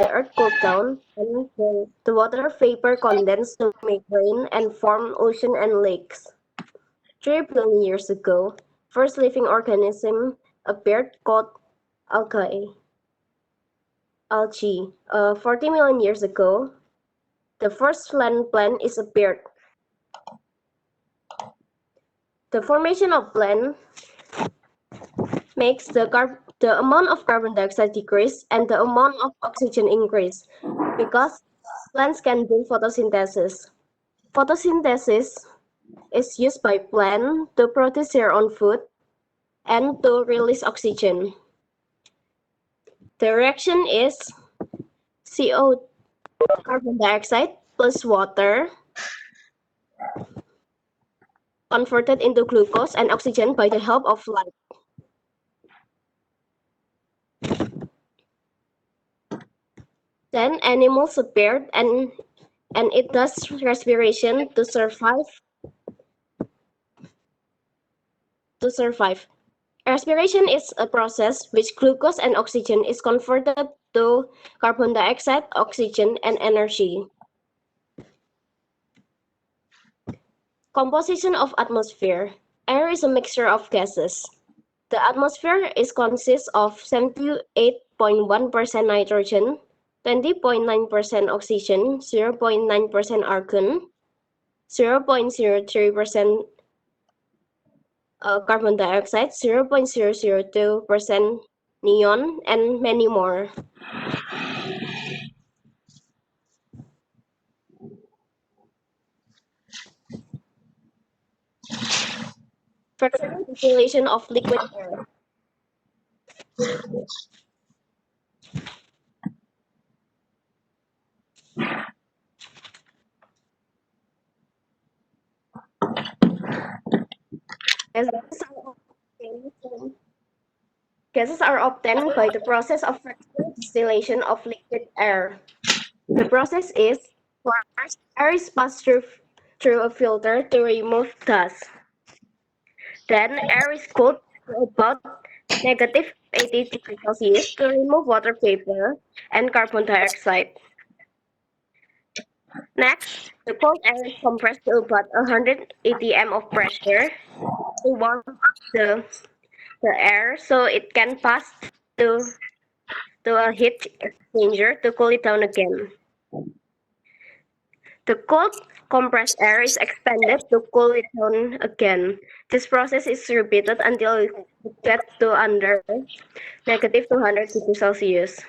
the earth cooled down and the water vapor condensed to make rain and form ocean and lakes. 3 billion years ago, first living organism appeared called algae. 40 million years ago, the first land plant is appeared. The formation of land makes the amount of carbon dioxide decrease and the amount of oxygen increase because plants can do photosynthesis. Photosynthesis is used by plants to produce their own food and to release oxygen. The reaction is CO, carbon dioxide plus water converted into glucose and oxygen by the help of light. Then animals appeared and it does respiration to survive. Respiration is a process which glucose and oxygen is converted to carbon dioxide, oxygen, and energy. Composition of atmosphere. Air is a mixture of gases. The atmosphere consists of 78.1% nitrogen, 20.9% oxygen, 0.9% argon, 0.03% carbon dioxide, 0.002% neon, and many more. Fractional distillation of liquid air. Gases are obtained by the process of fractional distillation of liquid air. The process is first, air is passed through a filter to remove dust. Then air is cooled to about negative 80 degrees Celsius to remove water vapor and carbon dioxide. Next, the cold air is compressed to about 100 atm of pressure to warm up the air so it can pass to a heat exchanger to cool it down again. The cold compressed air is expanded to cool it down again. This process is repeated until it gets to under negative 200 degrees Celsius.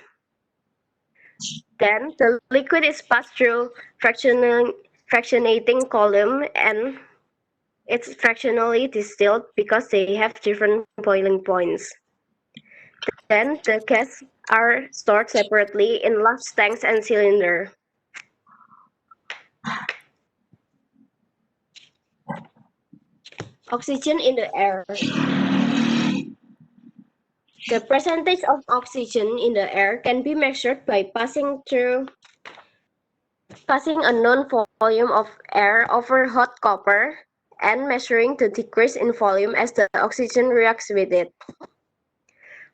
Then the liquid is passed through fractionating column and it's fractionally distilled because they have different boiling points. Then the gas are stored separately in large tanks and cylinder. Oxygen in the air. The percentage of oxygen in the air can be measured by passing a known volume of air over hot copper and measuring the decrease in volume as the oxygen reacts with it.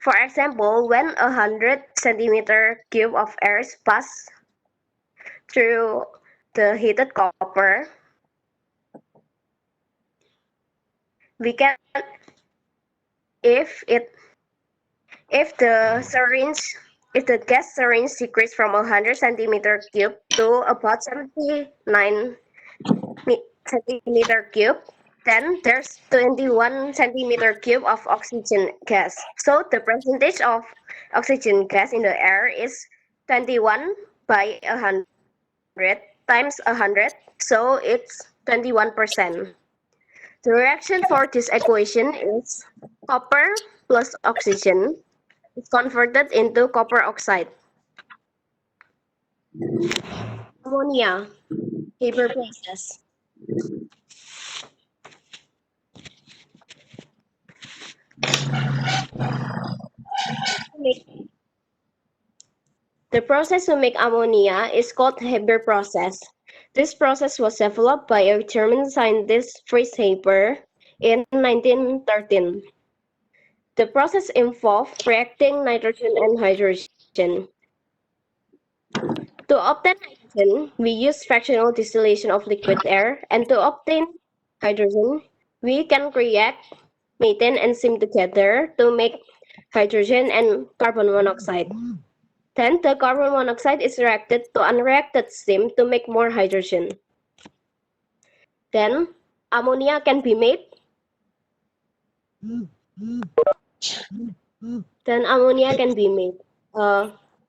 For example, when 100 centimeter cube of air is passed through the heated copper, we can, if the gas syringe decreased from 100 centimeter cube to about 79 centimeter cube, then there's 21 centimeter cube of oxygen gas. So the percentage of oxygen gas in the air is 21 by 100 times 100, so it's 21%. The reaction for this equation is copper plus oxygen is converted into copper oxide. Ammonia, Haber process. The process to make ammonia is called Haber process. This process was developed by a German scientist Fritz Haber in 1913. The process involved reacting nitrogen and hydrogen. To obtain hydrogen, we use fractional distillation of liquid air, and to obtain hydrogen, we can react methane and steam together to make hydrogen and carbon monoxide. Then the carbon monoxide is reacted to unreacted steam to make more hydrogen. Then ammonia can be made.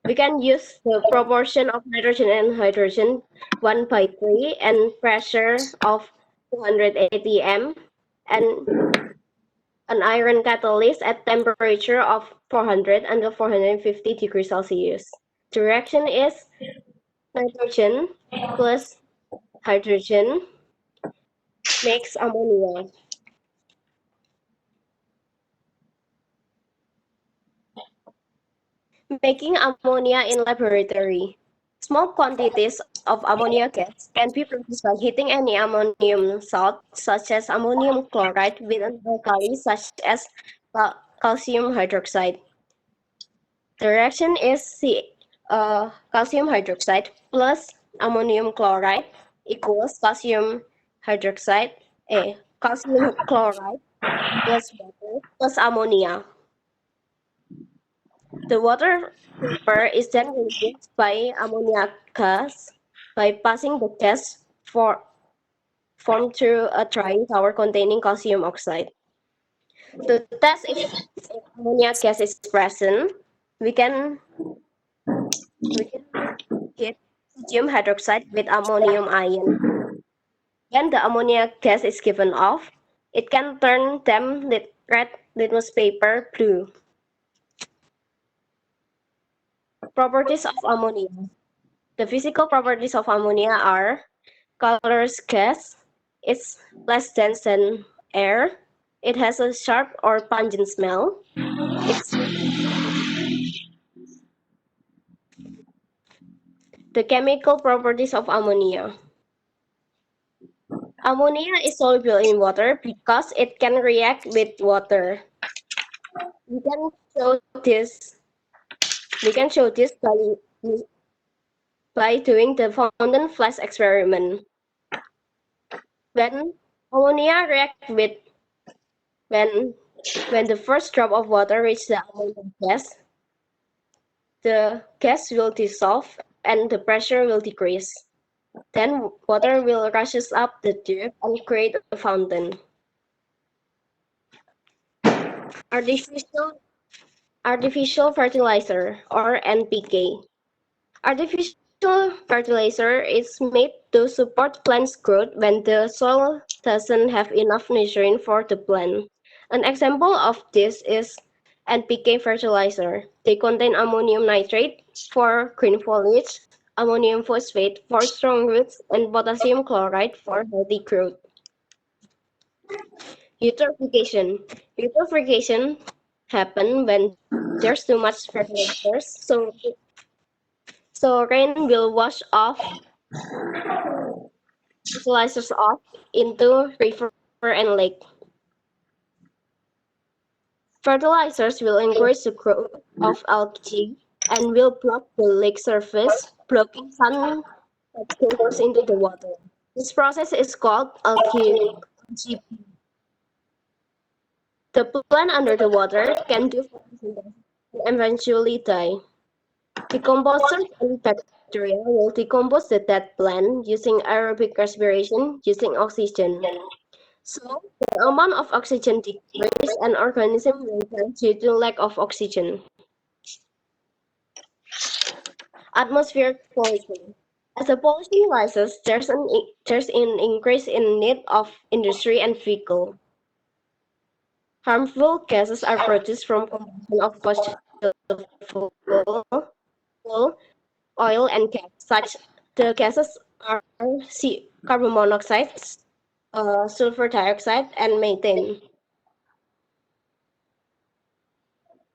We can use the proportion of nitrogen and hydrogen 1/3 and pressure of 200 atm and an iron catalyst at temperature of 400 until 450 degrees Celsius. The reaction is nitrogen plus hydrogen makes ammonia. Making ammonia in laboratory. Small quantities of ammonia gas can be produced by heating any ammonium salt, such as ammonium chloride, with an alkali, such as calcium hydroxide. The reaction is calcium hydroxide plus ammonium chloride equals calcium chloride plus water plus ammonia. The water vapor is then released by ammonia gas by passing the gas formed through a drying tower containing calcium oxide. To test if ammonia gas is present, we can heat sodium hydroxide with ammonium ion. When the ammonia gas is given off, it can turn red litmus paper blue. Properties of ammonia. The physical properties of ammonia are colorless gas, it's less dense than air, it has a sharp or pungent smell, the chemical properties of ammonia. Ammonia is soluble in water because it can react with water. We can show this by doing the fountain flash experiment. When ammonia reacts with when the first drop of water reaches the ammonia gas, the gas will dissolve and the pressure will decrease. Then water will rushes up the tube and create a fountain. Artificial fertilizer or NPK. Artificial fertilizer is made to support plants' growth when the soil doesn't have enough nutrient for the plant. An example of this is NPK fertilizer. They contain ammonium nitrate for green foliage, ammonium phosphate for strong roots, and potassium chloride for healthy growth. Eutrophication. Eutrophication happens when there's too much fertilizers, so rain will wash fertilizers off into river and lake. Fertilizers will encourage the growth of algae and will block the lake surface, blocking sun that goes into the water. This process is called algae. The plant under the water can do photosynthesis and eventually die. Decomposers and bacteria will decompose the dead plant using aerobic respiration using oxygen. So, the amount of oxygen decreases and organism will die due to lack of oxygen. Atmospheric pollution. As the pollution rises, there's an increase in need of industry and vehicle. Harmful gases are produced from combustion of fossil fuel, oil, and gas. The gases are carbon monoxide, sulfur dioxide, and methane.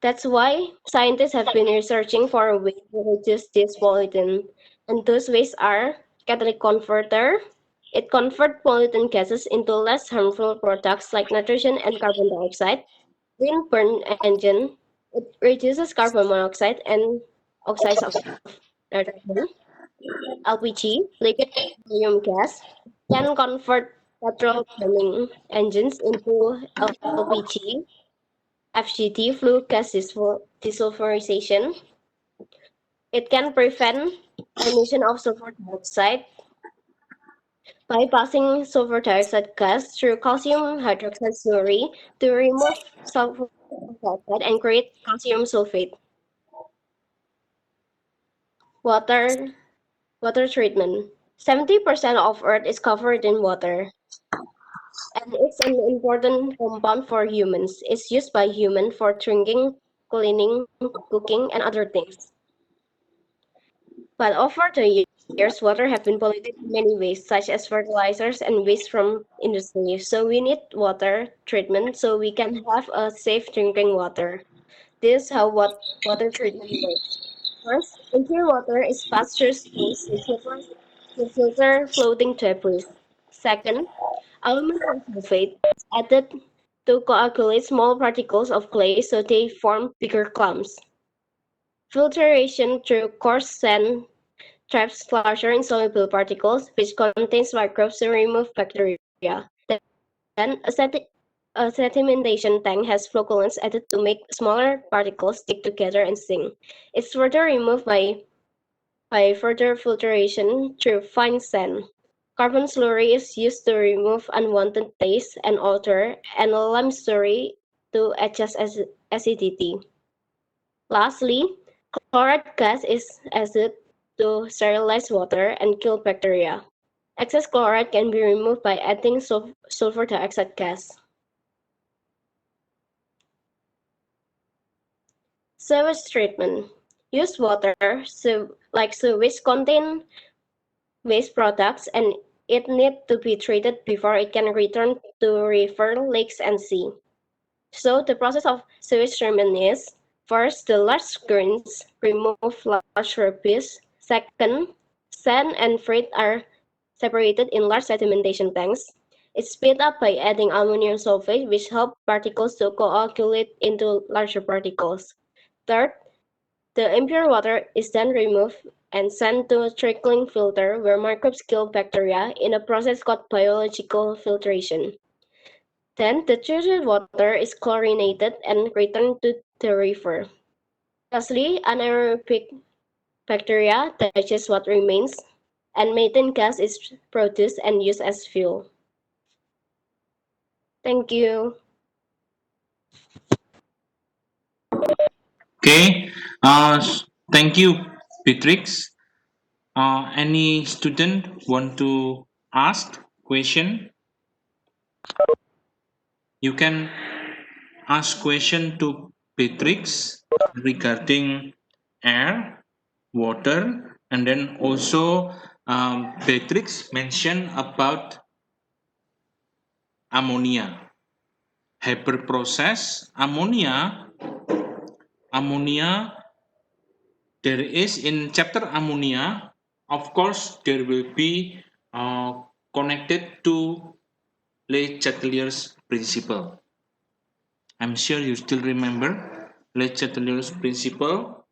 That's why scientists have been researching for a way to reduce this pollutant, and those ways are catalytic converter. It converts pollutant gases into less harmful products like nitrogen and carbon dioxide. Wind burn engine, it reduces carbon monoxide and oxides of nitrogen. LPG, liquid petroleum gas, can convert petrol burning engines into LPG, FGD, flue gas desulfurization. It can prevent emission of sulfur dioxide by passing sulfur dioxide gas through calcium hydroxide slurry to remove sulfur dioxide and create calcium sulfate. Water Water treatment. 70% of Earth is covered in water, and it's an important compound for humans. It's used by humans for drinking, cleaning, cooking, and other things. But over the years, water have been polluted in many ways, such as fertilizers and waste from industry. So we need water treatment so we can have a safe drinking water. This is how water treatment works. First, impure water is passed through streams to filter floating debris. Second, aluminum sulfate is added to coagulate small particles of clay so they form bigger clumps. Filtration through coarse sand traps larger insoluble particles, which contains microbes to remove bacteria. Then, a sedimentation tank has flocculants added to make smaller particles stick together and sink. It's further removed by further filtration through fine sand. Carbon slurry is used to remove unwanted taste and odor, and lime slurry to adjust acidity. Lastly, chloride gas is added to sterilize water and kill bacteria. Excess chloride can be removed by adding sulfur dioxide gas. Sewage treatment. Used water, like sewage, contain waste products and it needs to be treated before it can return to river, lakes, and sea. So the process of sewage treatment is first, the large grains remove large rubbish. Second, sand and freight are separated in large sedimentation tanks. It's speed up by adding ammonium sulfate, which help particles to coagulate into larger particles. Third, the impure water is then removed and sent to a trickling filter where microbes kill bacteria in a process called biological filtration. Then the treated water is chlorinated and returned to the river. Lastly, anaerobic bacteria digest what remains, and methane gas is produced and used as fuel. Thank you. Okay. Thank you, Beatrix. Any student want to ask question? You can ask question to Beatrix regarding air, water, and then also Beatrix mentioned about ammonia. Hyperprocess ammonia there is in chapter ammonia, of course there will be connected to Le Chatelier's principle. I'm sure you still remember Le Chatelier's principle.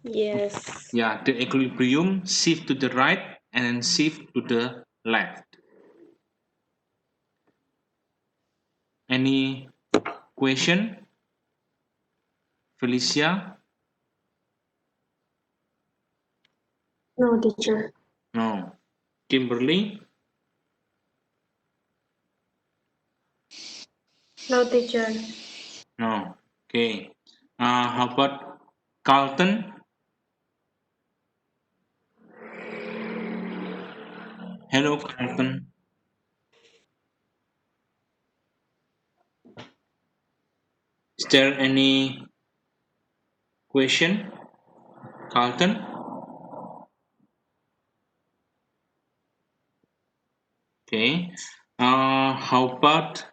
Yes. Yeah, the equilibrium shift to the right and then shift to the left. Any question, Felicia? No, teacher. No. Kimberly? No, teacher. No. Okay. How about Carlton? Hello, Carlton. Is there any question, Carlton? Okay. How about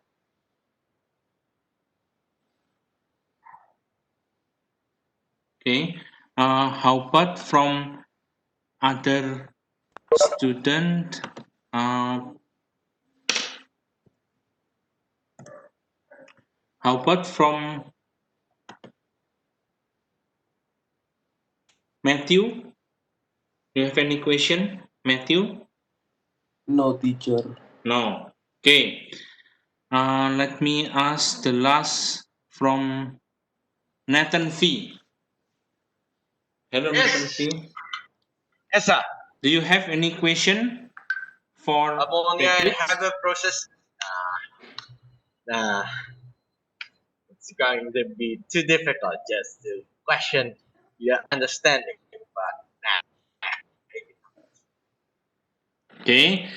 okay? How about from other student? How about from Matthew? You have any question, Matthew? No, teacher. No. Okay. Let me ask the last from Nathan V. Hello, Nathan Yes, V. yes, sir. Do you have any question for Ammonia and Patrick? heavy process. Nah, it's going to be too difficult just to question your understanding. But nah. Okay.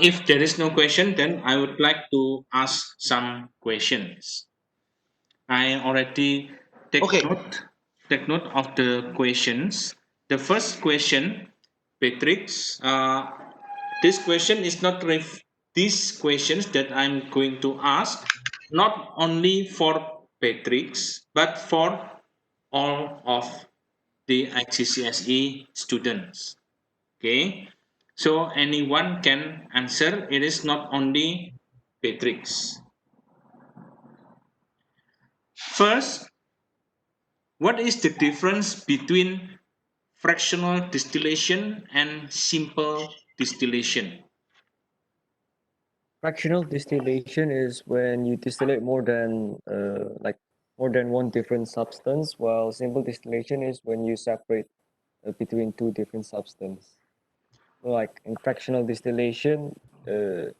If there is no question, then I would like to ask some questions. I already take Okay. note take note of the questions. The first question, Patrick. This question is not these questions that I'm going to ask not only for Patrick but for all of the ICCSE students. Okay, so anyone can answer. It is not only Patrick. First, what is the difference between fractional distillation and simple distillation? Fractional distillation is when you distillate more than one different substance, while simple distillation is when you separate between two different substances. So like in fractional distillation, there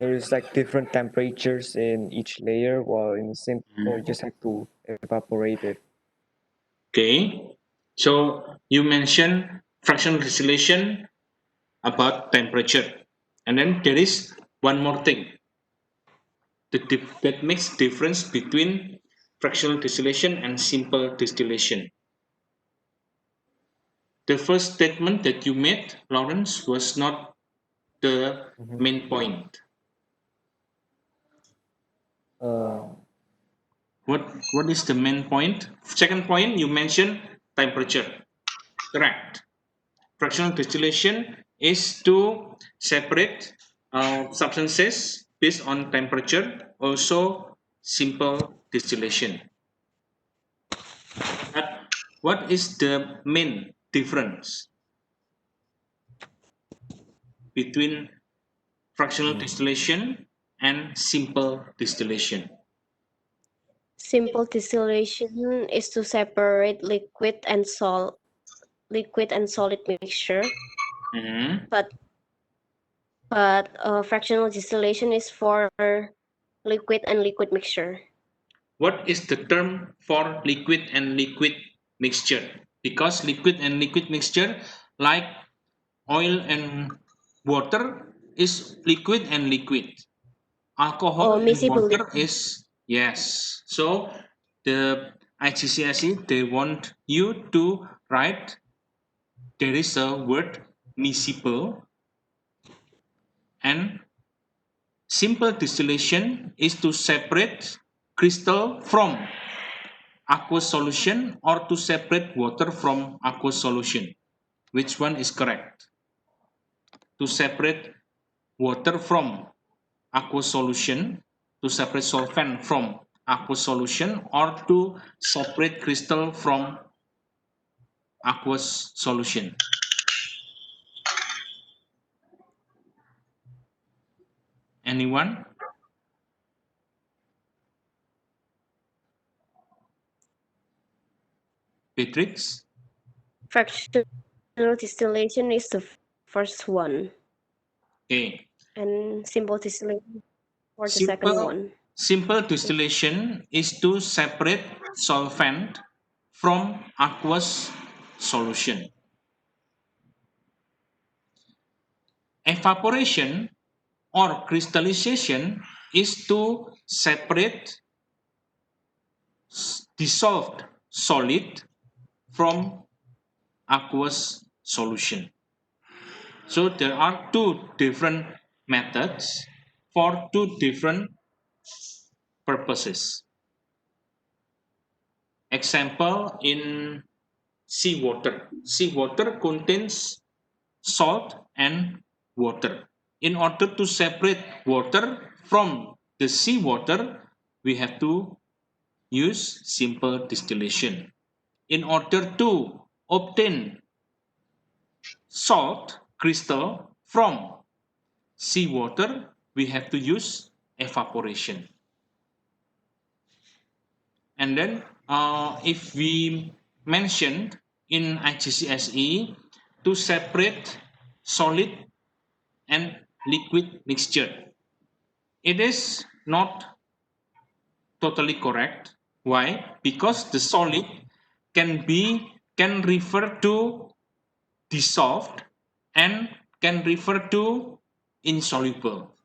is like different temperatures in each layer, while in simple you just have to evaporate it. Okay, so you mentioned fractional distillation about temperature, and then there is one more thing that makes difference between fractional distillation and simple distillation. The first statement that you made, Lawrence, was not the Mhm. main point. Uh, What is the main point? Second point, you mentioned temperature. Correct. Fractional distillation is to separate substances based on temperature. Also, simple distillation. But what is the main difference between fractional distillation and simple distillation? Simple distillation is to separate liquid and solid mixture, Mhm. but fractional distillation is for liquid and liquid mixture. What is the term for liquid and liquid mixture? Because liquid and liquid mixture, like oil and water, is liquid and liquid. Alcohol Oh, and miscible water liquid. is yes. So the IGCSE they want you to write there is a word miscible, and simple distillation is to separate crystal from aqueous solution or to separate water from aqueous solution. Which one is correct? To separate water from aqueous solution, to separate solvent from aqueous solution, or to separate crystal from aqueous solution. Anyone? Beatrix? Fractional distillation is the first one, Okay. and simple distillation for the second Simple one. simple distillation is to separate solvent from aqueous solution. Evaporation or crystallization is to separate dissolved solid from aqueous solution. So there are two different methods for two different purposes. Example in seawater. Seawater contains salt and water. In order to separate water from the seawater, we have to use simple distillation. In order to obtain salt crystal from seawater, we have to use evaporation. And then if we mentioned in IGCSE to separate solid and liquid mixture, it is not totally correct. Why? Because the solid can refer to dissolved and can refer to insoluble.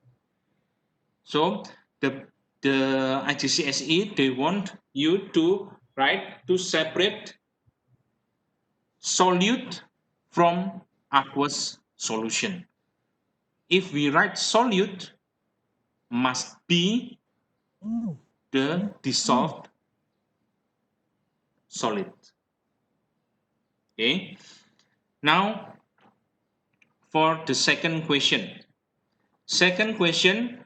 So the IGCSE, they want you to write to separate solute from aqueous solution. If we write solute, must be the dissolved solid. Okay. Now for the second question. Second question,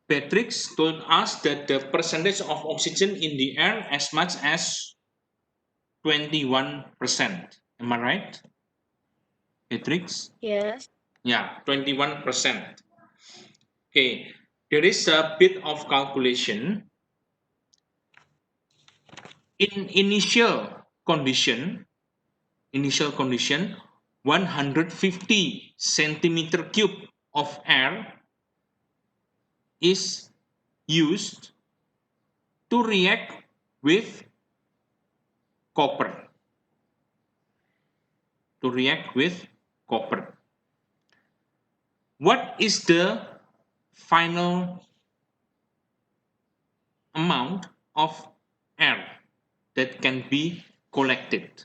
Patrick told us that the percentage of oxygen in the air as much as 21%. Am I right? Patrick? Yes. Yeah, 21%. Okay, there is a bit of calculation. In initial condition, 150 centimeter cube of air is used to react with copper. To react with copper. What is the final amount of air that can be collected?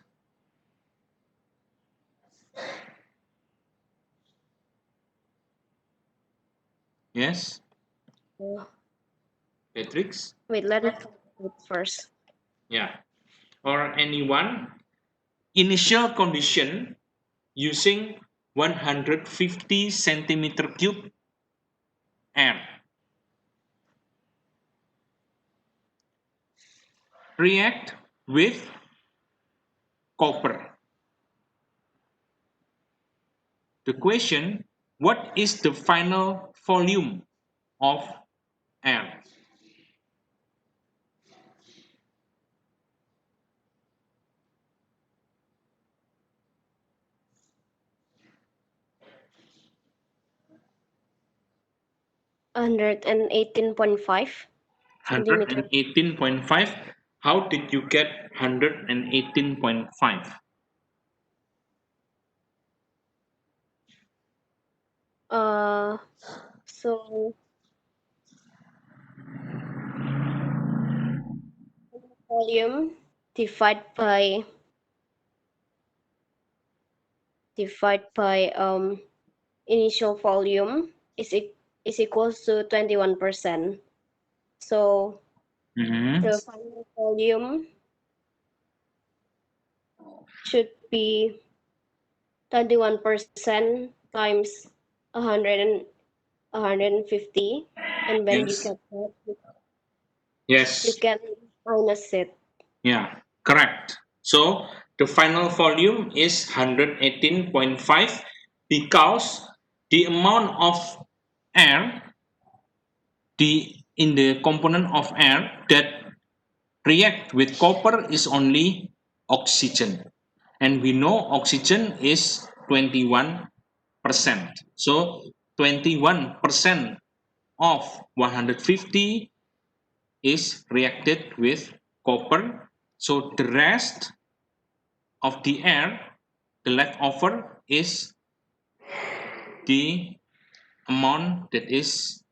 Yes, Uh, Patrick? Wait, let me calculate first. Yeah. Or anyone? Initial condition using 150 centimeter cube air. React with copper. The question, what is the final volume of air? Hundred and 18.5 centimeter. 118.5. How did you get 118.5? So volume divide by initial volume is equals to 21%. So Mhm. the final volume should be 21% times 150, and when you Yes. get that, you Yes. can minus it. Yeah, correct. So the final volume is 118.5 because the amount of air in the component of air that react with copper is only oxygen, and we know oxygen is 21%. So 21% of 150 is reacted with copper. So the rest of the air, the leftover is the amount that is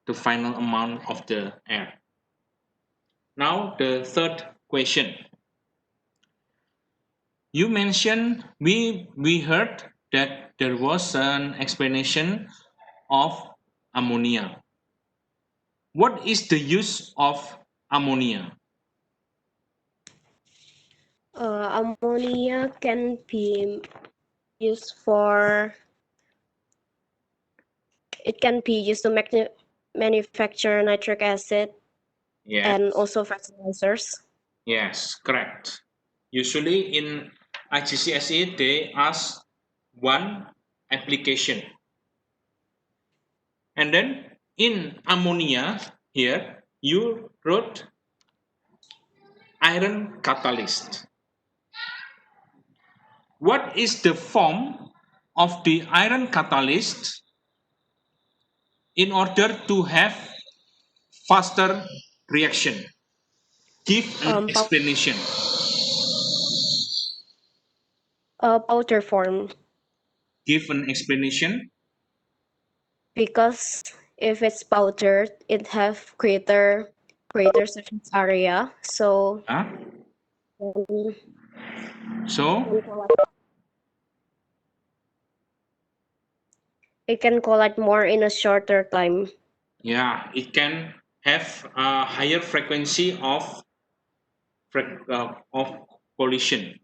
the final amount of the air. Now the third question. You mentioned we heard that there was an explanation of ammonia. What is the use of ammonia? Ammonia can be used for to manufacture nitric acid Yes. and also fertilizers. Yes, correct. Usually in IGCSE, they ask one application. And then in ammonia, here, you wrote iron catalyst. What is the form of the iron catalyst in order to have faster reaction? Give an explanation. Powder form, Give an explanation. because if it's powdered, it have greater surface area, so Huh? um, So, it can collide more in a shorter time. yeah, it can have a higher frequency of collision.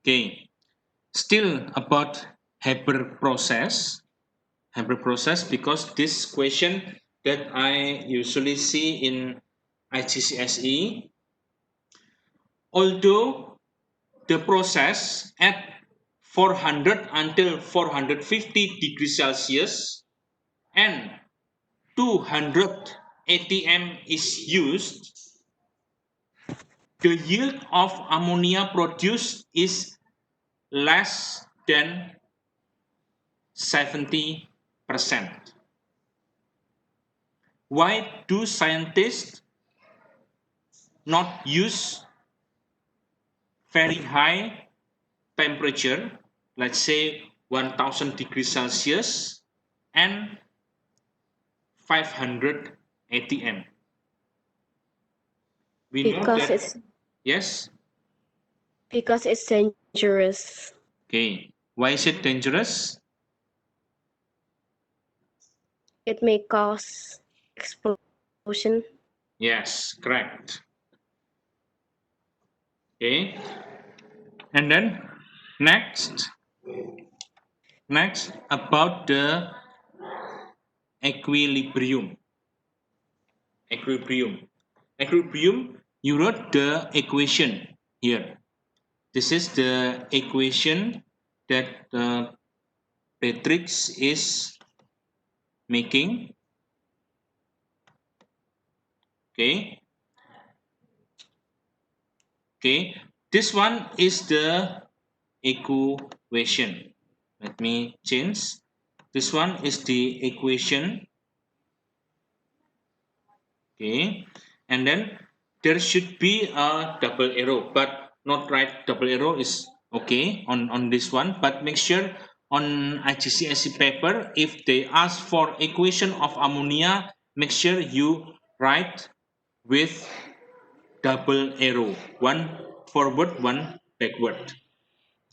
Okay. Still about Haber process. Haber process, because this question that I usually see in IGCSE, although the process at 400 until 450 degrees Celsius and 200 ATM is used, the yield of ammonia produced is less than 70%. Why do scientists not use very high temperature, let's say 1000 degrees Celsius and 500 ATM? We know because that, it's yes. because it's dangerous. Okay. Why is it dangerous? It may cause explosion. Yes, correct. Okay. And then next about the equilibrium. Equilibrium, you wrote the equation here. This is the equation that Patrick is making. Okay. Okay. This one is the equation. Let me change. This one is the equation. Okay. And then there should be a double arrow, but not right double arrow is okay on this one, but make sure on IGCSE paper, if they ask for equation of ammonia, make sure you write with double arrow, one forward, one backward.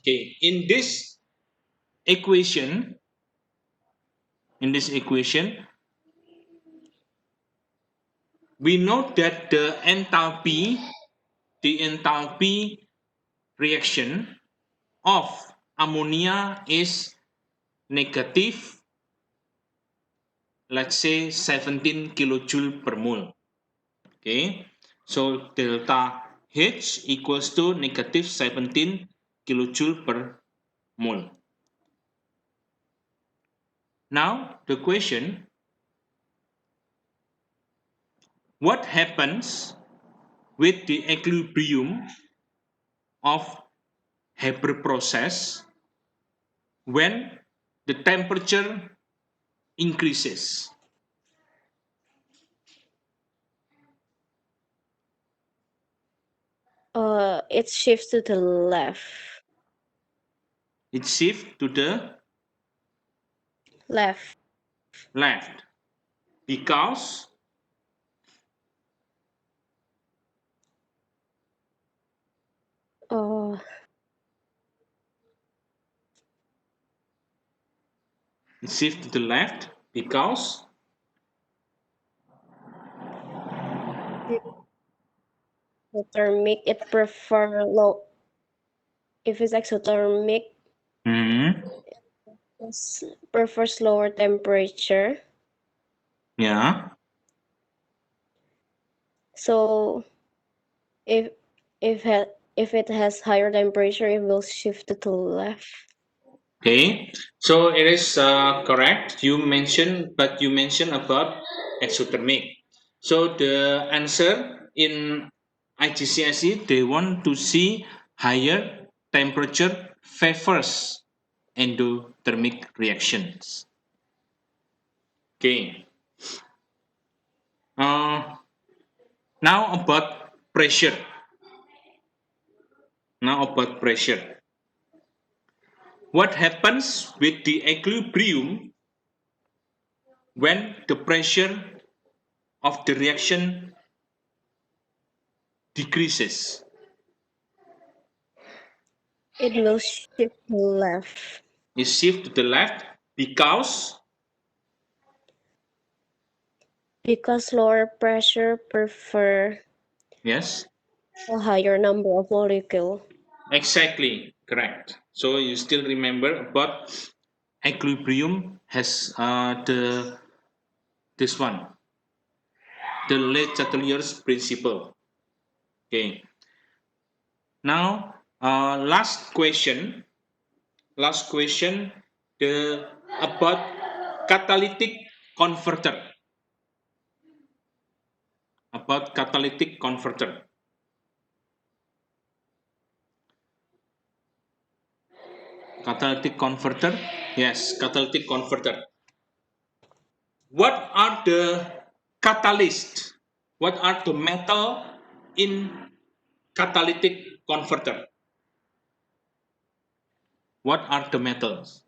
Okay, in this equation, we know that the enthalpy reaction of ammonia is negative, let's say 17 kilojoule per mole. Okay, so delta H equals to negative 17 kilojoule per mole. Now the question, what happens with the equilibrium of Haber process when the temperature increases? It shifts to the left. It shifts to the Left. left because Uh, it shifts to the left because exothermic, it prefer low. If it's exothermic, Mhm. it prefers lower temperature. Yeah. So if if if it has higher temperature, it will shift to the left. Okay, so it is correct. You mentioned about exothermic. So the answer in IGCSE, they want to see higher temperature favors endothermic reactions. Okay. Now about pressure. What happens with the equilibrium when the pressure of the reaction decreases? It will shift to the left It shifts to the left because lower pressure prefer yes, a higher number of molecules. exactly correct. So you still remember about equilibrium has this one, the Le Chatelier's principle. Okay. Now last question. The about catalytic converter. About catalytic converter. Catalytic converter. Yes, catalytic converter. What are the catalysts? What are the metal in catalytic converter? What are the metals?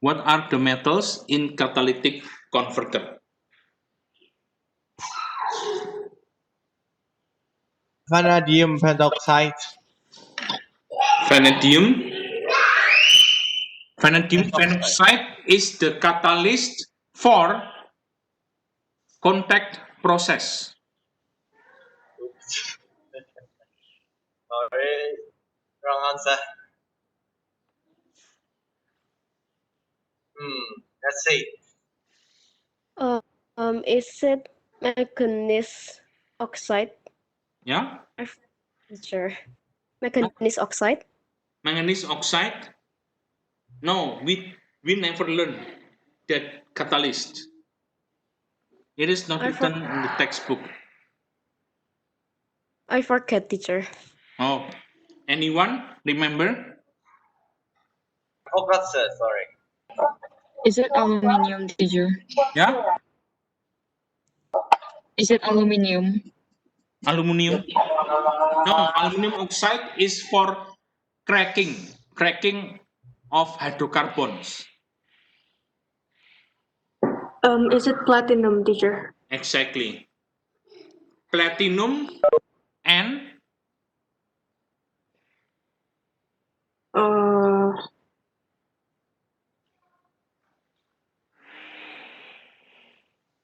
What are the metals in catalytic converter? Vanadium pentoxide. Vanadium. Vanadium Pentoxide. phenoxide is the catalyst for contact process. Oops. Sorry, wrong answer. Let's see. Is it manganese oxide? Yeah, Teacher, manganese oxide. manganese oxide. No, we never learn that catalyst. It is not I for, written in the textbook. I forget, teacher. Oh, anyone remember? Forgot, sir. Sorry. Is it aluminium, teacher? Yeah, Is it aluminium? aluminium. No, aluminum oxide is for cracking of hydrocarbons. Is it platinum, teacher? Exactly. Platinum and Uh,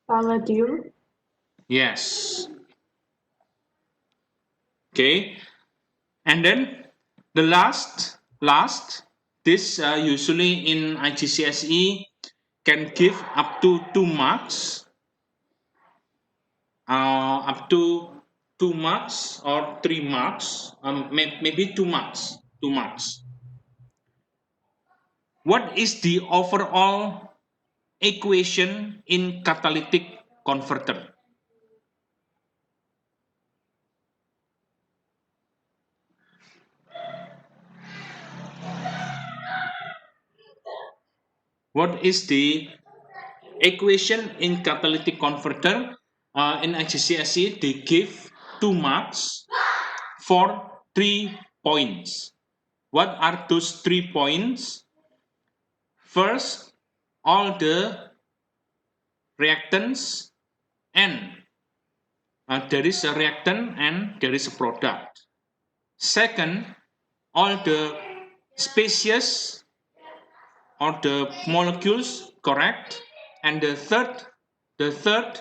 Palladium. yes. Okay, and then the last this usually in IGCSE can give up to 2 marks, up to 2 marks or 3 marks, maybe 2 marks. What is the overall equation in catalytic converter? What is the equation in catalytic converter? In IGCSE, they give 2 marks for 3 points. What are those 3 points? First, all the reactants and there is a reactant and there is a product. Second, all the species or the molecules correct, and the third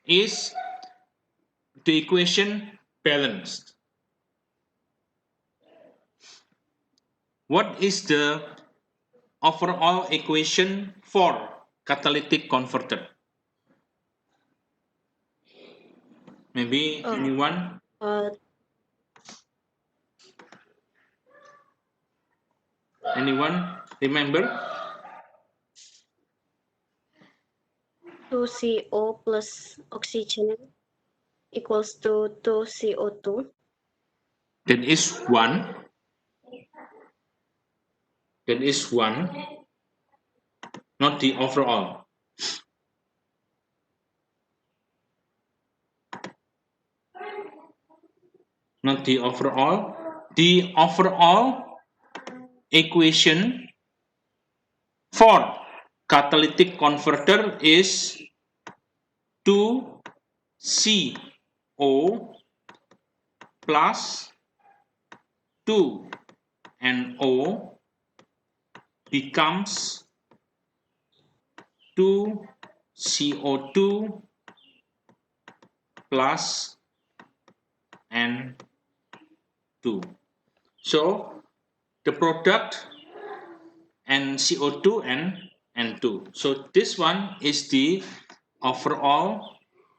is the equation balanced. What is the overall equation for catalytic converter? Maybe anyone? Anyone remember? 2CO plus oxygen equals to 2CO2. That is one. That is one. Not the overall. Not the overall. The overall equation for catalytic converter is 2CO plus 2NO becomes 2CO2 plus N2. So the product NCO2 and N2. So this one is the overall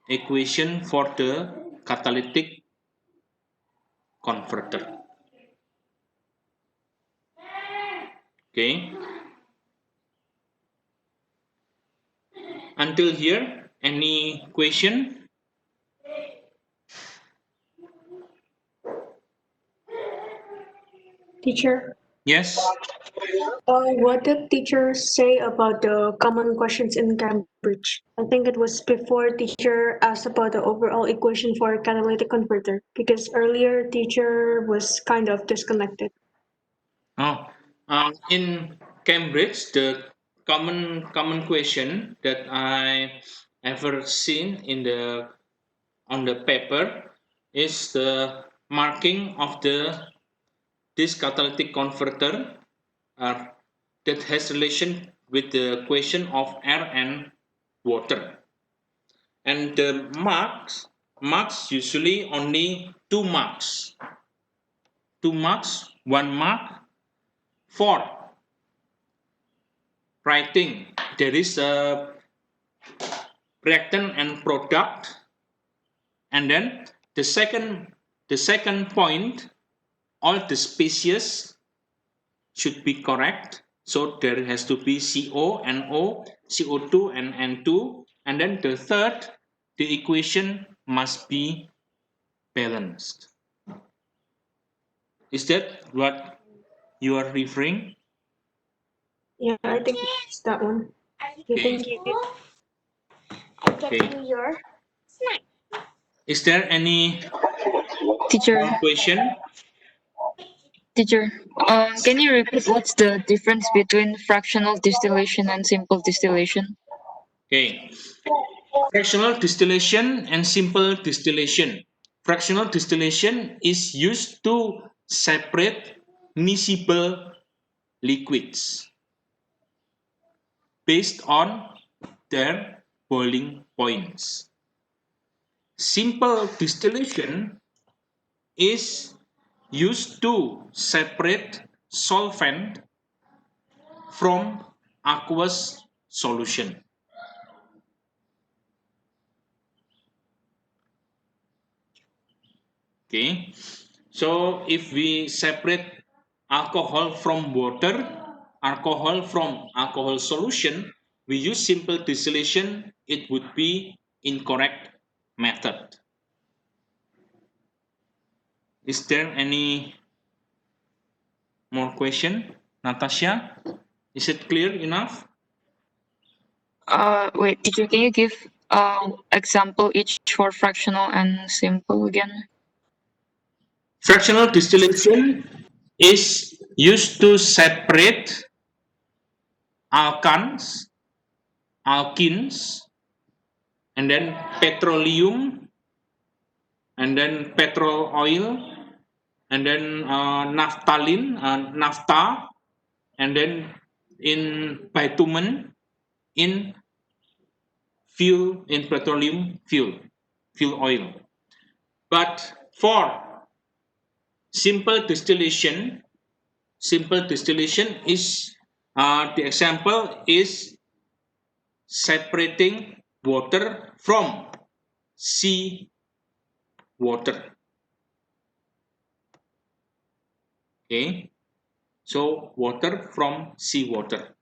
equation for the catalytic converter. Okay. Until here, any question? Teacher, Yes. what did teacher say about the common questions in Cambridge? I think it was before teacher asked about the overall equation for catalytic converter because earlier teacher was kind of disconnected. Oh, in Cambridge, the common question that I ever seen in the on the paper is the marking of this catalytic converter uh, that has relation with the question of air and water. And the marks usually only 2 marks. 2 marks, 1 mark for writing. There is a reactant and product, and then the second point, all the species should be correct. So there has to be CO, NO, CO2, and N2. And then the third, the equation must be balanced. Is that what you are referring? Yeah, I think it's that one. Okay. Thank you. I get Okay. you your snack. Is there any Teacher, more question? teacher, can you repeat what's the difference between fractional distillation and simple distillation? Okay. Fractional distillation and simple distillation. Fractional distillation is used to separate miscible liquids based on their boiling points. Simple distillation is used to separate solvent from aqueous solution. Okay, so if we separate alcohol from water, alcohol from alcohol solution, we use simple distillation, it would be incorrect method. Is there any more question? Natasha, is it clear enough? Wait, teacher, can you give example each for fractional and simple again? Fractional distillation is used to separate alkanes, alkenes, and then petroleum, and then petrol oil, and then naphthalene, naphtha, and then in bitumen, in fuel, in petroleum fuel oil. But for simple distillation is the example is separating water from C water. Okay, so water from seawater.